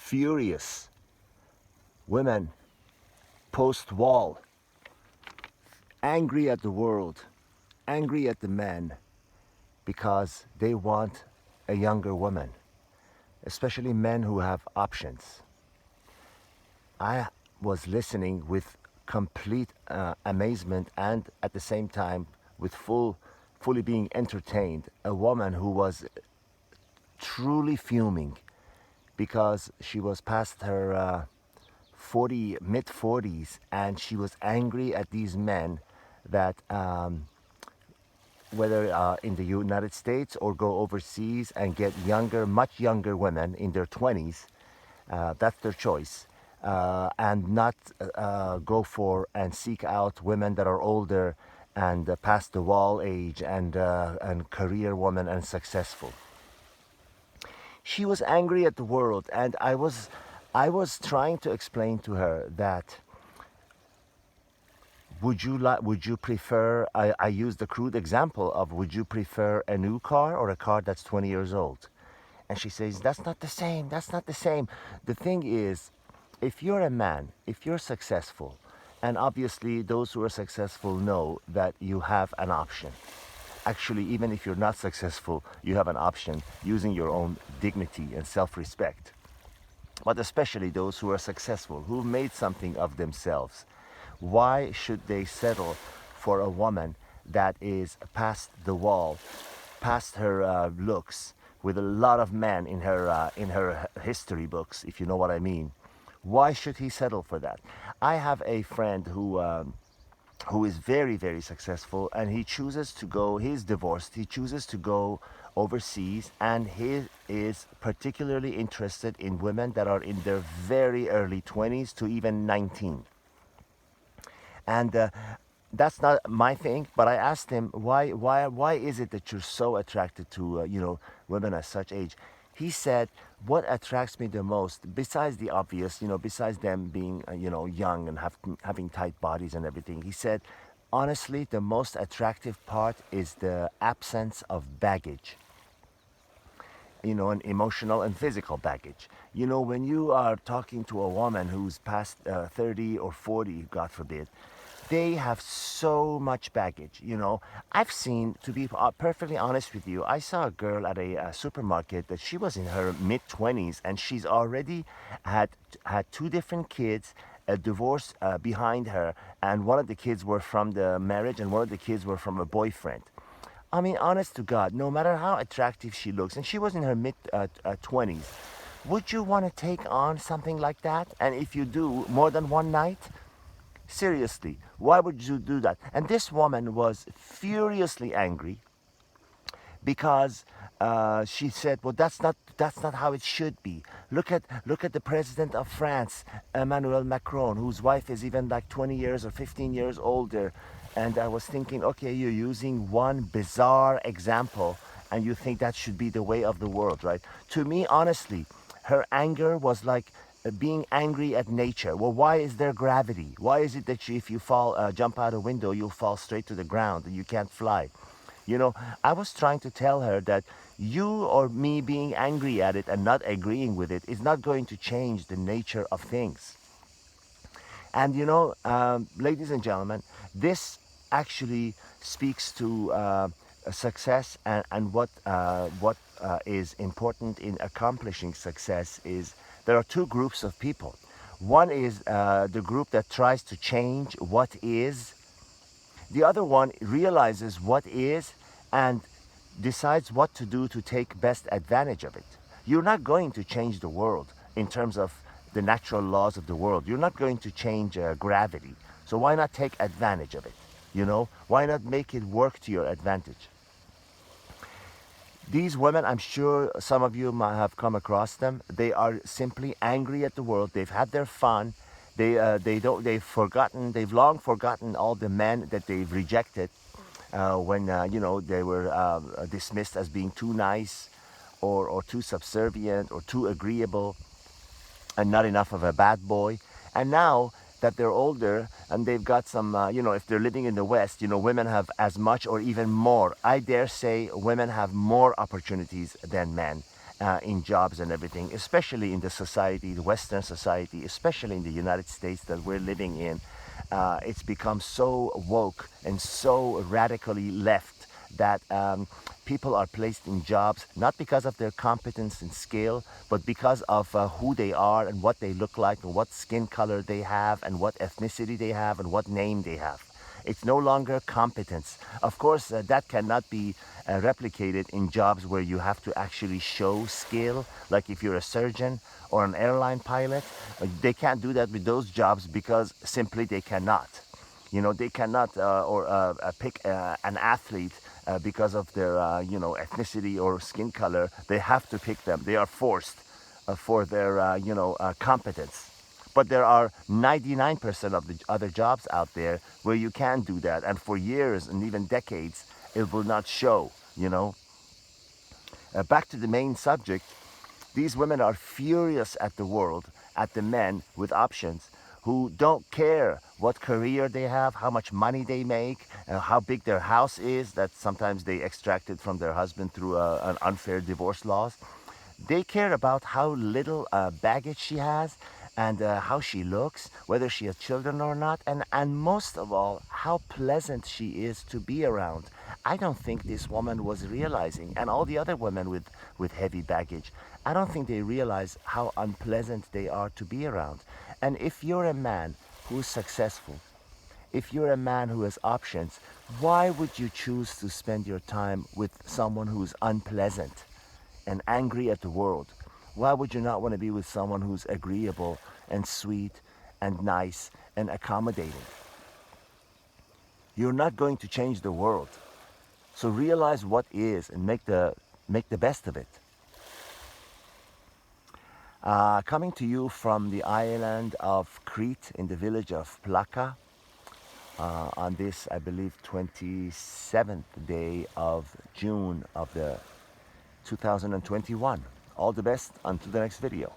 furious women post-wall, angry at the world, angry at the men because they want a younger woman, especially men who have options. I was listening with complete amazement and at the same time with fully being entertained. A woman who was truly fuming because she was past her 40 mid 40s and she was angry at these men that whether in the United States or go overseas and get younger, much younger women in their 20s, that's their choice, and not go for and seek out women that are older and past the wall age and career women and successful. She was angry at the world, and I was trying to explain to her that would you prefer, I used the crude example of would you prefer a new car or a car that's 20 years old? And she says, that's not the same, that's not the same. The thing is, if you're a man, if you're successful, and obviously those who are successful know that you have an option. Actually, even if you're not successful, you have an option using your own dignity and self-respect. But especially those who are successful, who've made something of themselves. Why should they settle for a woman that is past the wall, past her looks, with a lot of men in her history books, if you know what I mean? Why should he settle for that? I have a friend who is very, very successful, and he chooses to go, he's divorced, he chooses to go overseas, and he is particularly interested in women that are in their very early 20s to even 19. And that's not my thing, but I asked him, why is it that you're so attracted to, women at such age? He said, what attracts me the most, besides the obvious, besides them being, young and having tight bodies and everything, he said, honestly, the most attractive part is the absence of baggage, an emotional and physical baggage. When you are talking to a woman who's past 30 or 40, God forbid, they have so much baggage. I've seen, to be perfectly honest with you, I saw a girl at a supermarket that she was in her mid 20s and she's already had two different kids, a divorce behind her, and one of the kids were from the marriage and one of the kids were from a boyfriend. I mean, honest to God, no matter how attractive she looks, and she was in her mid 20s, would you want to take on something like that? And if you do, more than one night? Seriously, why would you do that? And this woman was furiously angry because she said, "Well, that's not how it should be. Look at the president of France, Emmanuel Macron, whose wife is even like 20 years or 15 years older." And I was thinking, okay, you're using one bizarre example, and you think that should be the way of the world, right? To me, honestly, her anger was like being angry at nature. Well, why is there gravity? Why is it that if you fall, jump out a window, you'll fall straight to the ground and you can't fly? I was trying to tell her that you or me being angry at it and not agreeing with it is not going to change the nature of things. And ladies and gentlemen, this actually speaks to success, and what is important in accomplishing success is there are two groups of people. One is the group that tries to change what is. The other one realizes what is and decides what to do to take best advantage of it. You're not going to change the world in terms of the natural laws of the world. You're not going to change gravity. So why not take advantage of it? Why not make it work to your advantage? These women, I'm sure some of you might have come across them. They are simply angry at the world. They've had their fun. They've long forgotten all the men that they've rejected when they were dismissed as being too nice or too subservient or too agreeable and not enough of a bad boy. And now that they're older and they've got some, if they're living in the West, women have as much or even more. I dare say women have more opportunities than men. in jobs and everything, especially in the society, the Western society, especially in the United States that we're living in. It's become so woke and so radically left that people are placed in jobs not because of their competence and skill, but because of who they are and what they look like and what skin color they have and what ethnicity they have and what name they have. It's no longer competence. Of course, that cannot be replicated in jobs where you have to actually show skill, like if you're a surgeon or an airline pilot. They can't do that with those jobs because simply they cannot. You know, they cannot pick an athlete because of their, ethnicity or skin color. They have to pick them. They are forced for their, competence. But there are 99% of the other jobs out there where you can do that. And for years and even decades, it will not show, you know. Back to the main subject, these women are furious at the world, at the men with options who don't care what career they have, how much money they make, how big their house is that sometimes they extracted from their husband through an unfair divorce laws. They care about how little baggage she has and how she looks, whether she has children or not, and most of all, how pleasant she is to be around. I don't think this woman was realizing, and all the other women with heavy baggage, I don't think they realize how unpleasant they are to be around. And if you're a man who's successful, if you're a man who has options, why would you choose to spend your time with someone who's unpleasant and angry at the world? Why would you not want to be with someone who's agreeable and sweet and nice and accommodating? You're not going to change the world. So realize what is and make the best of it. Coming to you from the island of Crete in the village of Plaka on this, I believe, 27th day of June of the 2021. All the best until the next video.